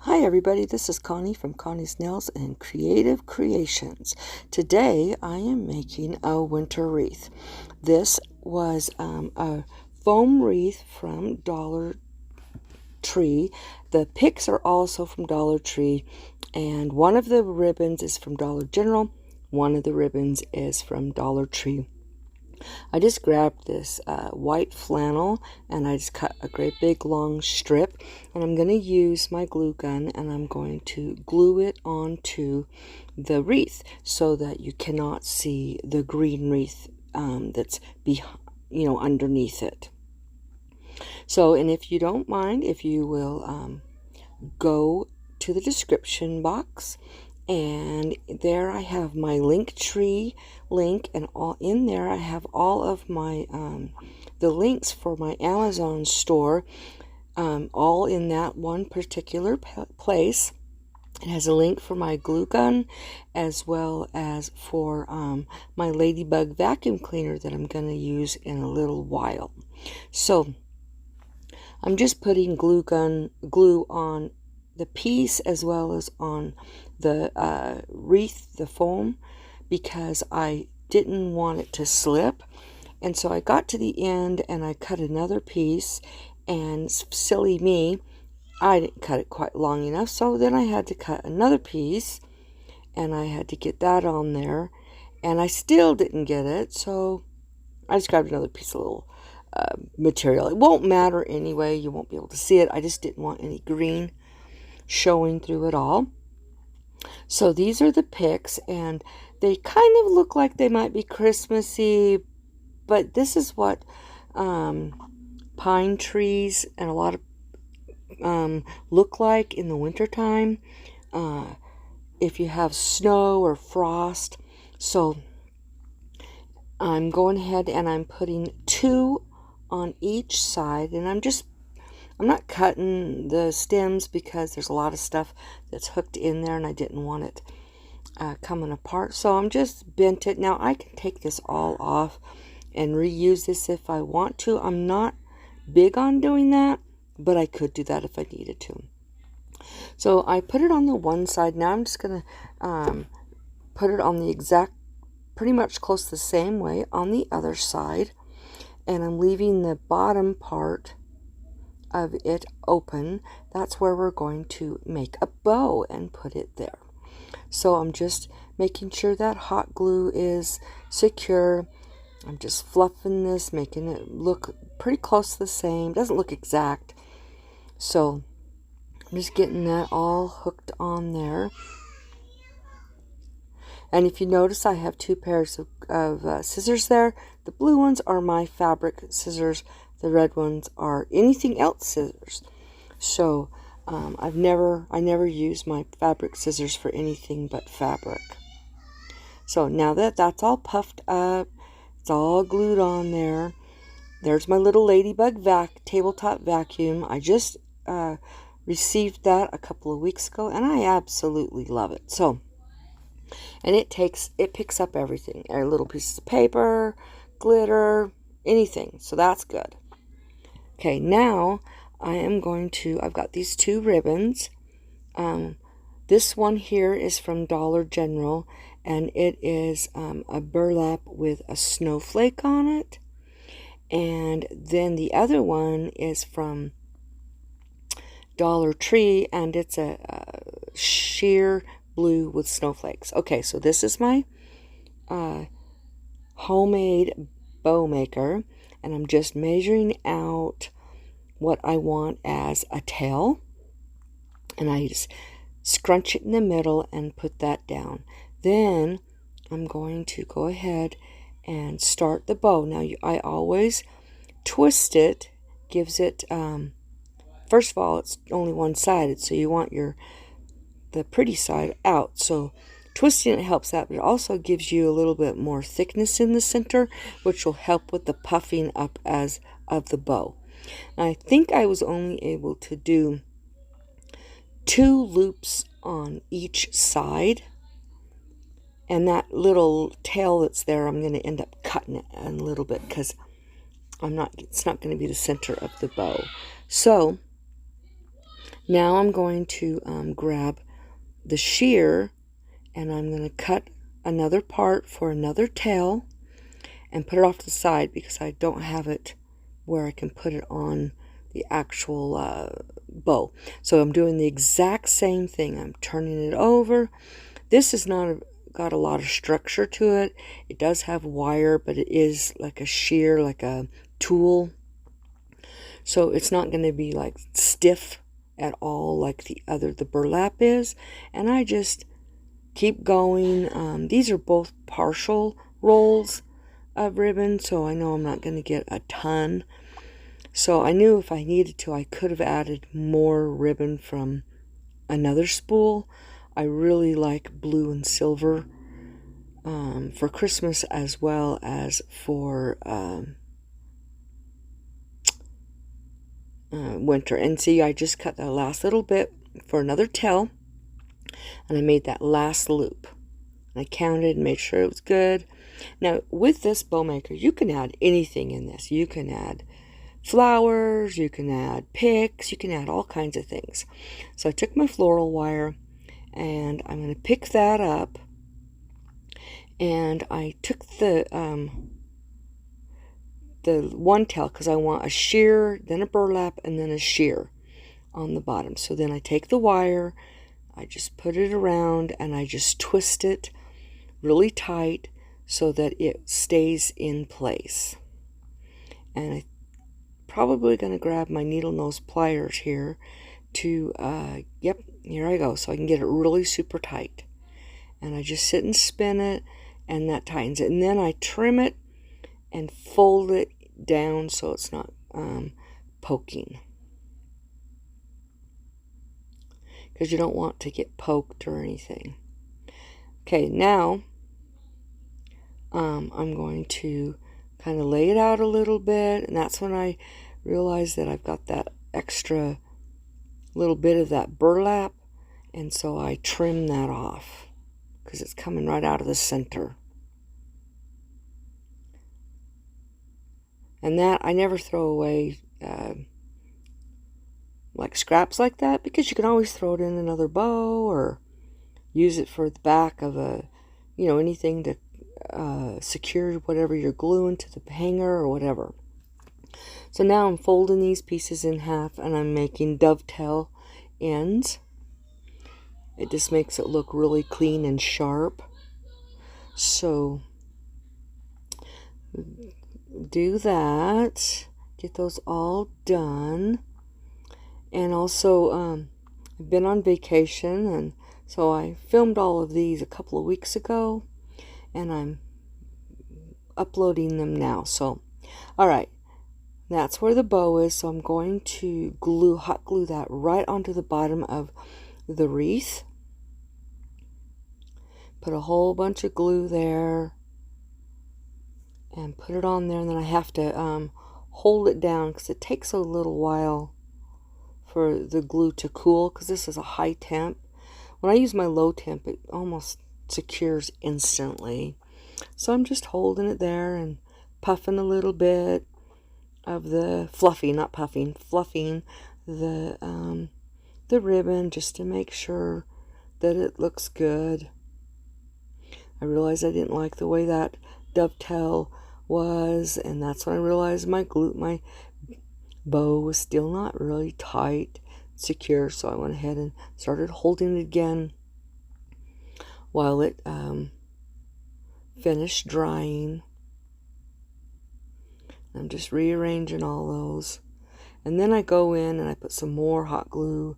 Hi everybody, this is Connie from Connie's Nails and Creative Creations. Today I am making a winter wreath. This was a foam wreath from Dollar Tree. The picks are also from Dollar Tree, and one of the ribbons is from Dollar General. One of the ribbons is from Dollar Tree. I just grabbed this white flannel and I just cut a great big long strip, and I'm going to use my glue gun and I'm going to glue it onto the wreath so that you cannot see the green wreath that's underneath it. So, and if you don't mind, if you will go to the description box, and there I have my Linktree link, and all in there I have all of my the links for my Amazon store, all in that one particular place. It has a link for my glue gun as well as for my ladybug vacuum cleaner that I'm going to use in a little while. So I'm just putting glue on the piece as well as on the wreath, the foam, because I didn't want it to slip. And so I got to the end and I cut another piece, and silly me, I didn't cut it quite long enough, so then I had to cut another piece and I had to get that on there, and I still didn't get it, so I just grabbed another piece of little material. It won't matter anyway, you won't be able to see it. I just didn't want any green showing through it all. So these are the picks, and they kind of look like they might be Christmassy, but this is what pine trees and a lot of look like in the wintertime if you have snow or frost. So I'm going ahead and I'm putting 2 on each side, and I'm not cutting the stems because there's a lot of stuff that's hooked in there and I didn't want it coming apart. So I'm just bent it. Now I can take this all off and reuse this if I want to. I'm not big on doing that, but I could do that if I needed to. So I put it on the one side. Now I'm just going to put it on the exact, pretty much close the same way on the other side. And I'm leaving the bottom part of it open. That's where we're going to make a bow and put it there. So I'm just making sure that hot glue is secure. I'm just fluffing this, making it look pretty close to the same. Doesn't look exact. So I'm just getting that all hooked on there. And if you notice, I have 2 pairs of scissors there. The blue ones are my fabric scissors. The red ones are anything else scissors. So I never use my fabric scissors for anything but fabric. So now that that's all puffed up, it's all glued on there. There's my little ladybug tabletop vacuum. I just received that a couple of weeks ago, and I absolutely love it. So, and it picks up everything, little pieces of paper, glitter, anything. So that's good. Okay, now I've got these 2 ribbons. This one here is from Dollar General, and it is a burlap with a snowflake on it. And then the other one is from Dollar Tree, and it's a sheer blue with snowflakes. Okay, so this is my homemade bow maker, and I'm just measuring out what I want as a tail, and I just scrunch it in the middle and put that down. Then I'm going to go ahead and start the bow. Now I always twist it, gives it first of all, it's only one-sided, so you want the pretty side out. So twisting it helps that, but it also gives you a little bit more thickness in the center, which will help with the puffing up of the bow. And I think I was only able to do 2 loops on each side, and that little tail that's there, I'm going to end up cutting it a little bit because it's not going to be the center of the bow. So Now I'm going to grab the shear, and I'm going to cut another part for another tail and put it off to the side because I don't have it where I can put it on the actual bow. So I'm doing the exact same thing. I'm turning it over. This is not got a lot of structure to it. It does have wire, but it is like a shear, like a tool. So it's not going to be like stiff at all like the burlap is. And I just keep going. These are both partial rolls of ribbon, so I know I'm not going to get a ton. So I knew if I needed to, I could have added more ribbon from another spool. I really like blue and silver for Christmas as well as for winter. And see, I just cut that last little bit for another tail, and I made that last loop. I counted and made sure it was good. Now, with this bow maker, you can add anything in this. You can add flowers, you can add picks, you can add all kinds of things. So I took my floral wire, and I'm going to pick that up, and I took the one tail because I want a sheer, then a burlap, and then a sheer on the bottom. So then I take the wire, I just put it around, and I just twist it really tight so that it stays in place. And I'm probably going to grab my needle nose pliers here to, yep, here I go, so I can get it really super tight. And I just sit and spin it, and that tightens it. And then I trim it and fold it down so it's not poking, because you don't want to get poked or anything. Okay, now I'm going to kind of lay it out a little bit, and that's when I realized that I've got that extra little bit of that burlap, and so I trim that off because it's coming right out of the center. And that, I never throw away like scraps like that, because you can always throw it in another bow or use it for the back of a, anything to secure whatever you're gluing to the hanger or whatever. So now I'm folding these pieces in half, and I'm making dovetail ends. It just makes it look really clean and sharp. So do that, get those all done. And also I've been on vacation, and so I filmed all of these a couple of weeks ago, and I'm uploading them now. So all right, that's where the bow is. So I'm going to hot glue that right onto the bottom of the wreath. Put a whole bunch of glue there and put it on there, and then I have to hold it down because it takes a little while for the glue to cool, because this is a high temp. When I use my low temp, it almost secures instantly. So I'm just holding it there and puffing a little bit of the fluffing the ribbon, just to make sure that it looks good. I realized I didn't like the way that dovetail was, and that's when I realized my bow was still not really tight, secure. So I went ahead and started holding it again while it finished drying. I'm just rearranging all those, and then I go in and I put some more hot glue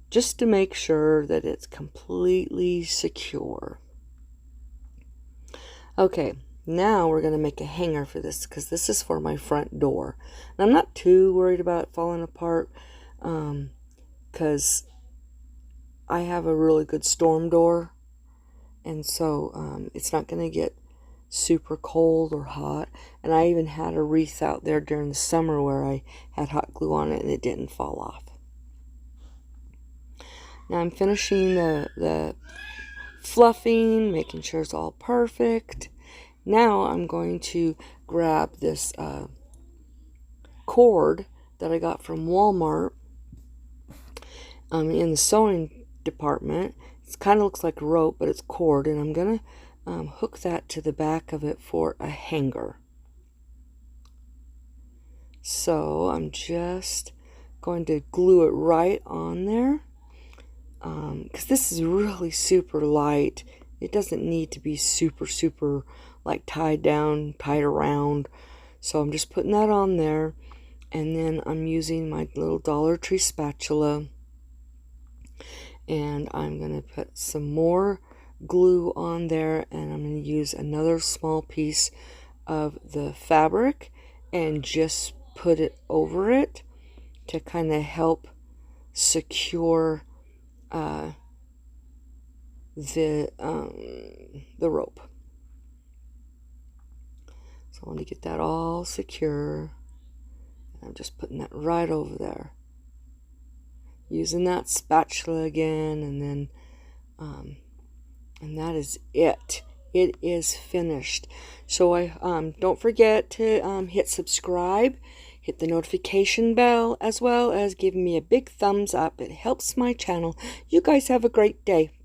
just to make sure that it's completely secure. Okay, now we're going to make a hanger for this, because this is for my front door. And I'm not too worried about it falling apart, because I have a really good storm door, and so it's not going to get super cold or hot. And I even had a wreath out there during the summer where I had hot glue on it, and it didn't fall off. Now I'm finishing the fluffing, making sure it's all perfect. Now I'm going to grab this cord that I got from Walmart. in the sewing department. It kind of looks like rope, but it's cord, and I'm going to hook that to the back of it for a hanger. So I'm just going to glue it right on there, because this is really super light. It doesn't need to be super like tied down, tied around. So I'm just putting that on there, and then I'm using my little Dollar Tree spatula, and I'm going to put some more glue on there, and I'm going to use another small piece of the fabric and just put it over it to kind of help secure the rope. So I want to get that all secure. I'm just putting that right over there, using that spatula again, and then and that is it. It is finished. So I don't forget to hit subscribe, hit the notification bell, as well as give me a big thumbs up. It helps my channel. You guys have a great day. Bye.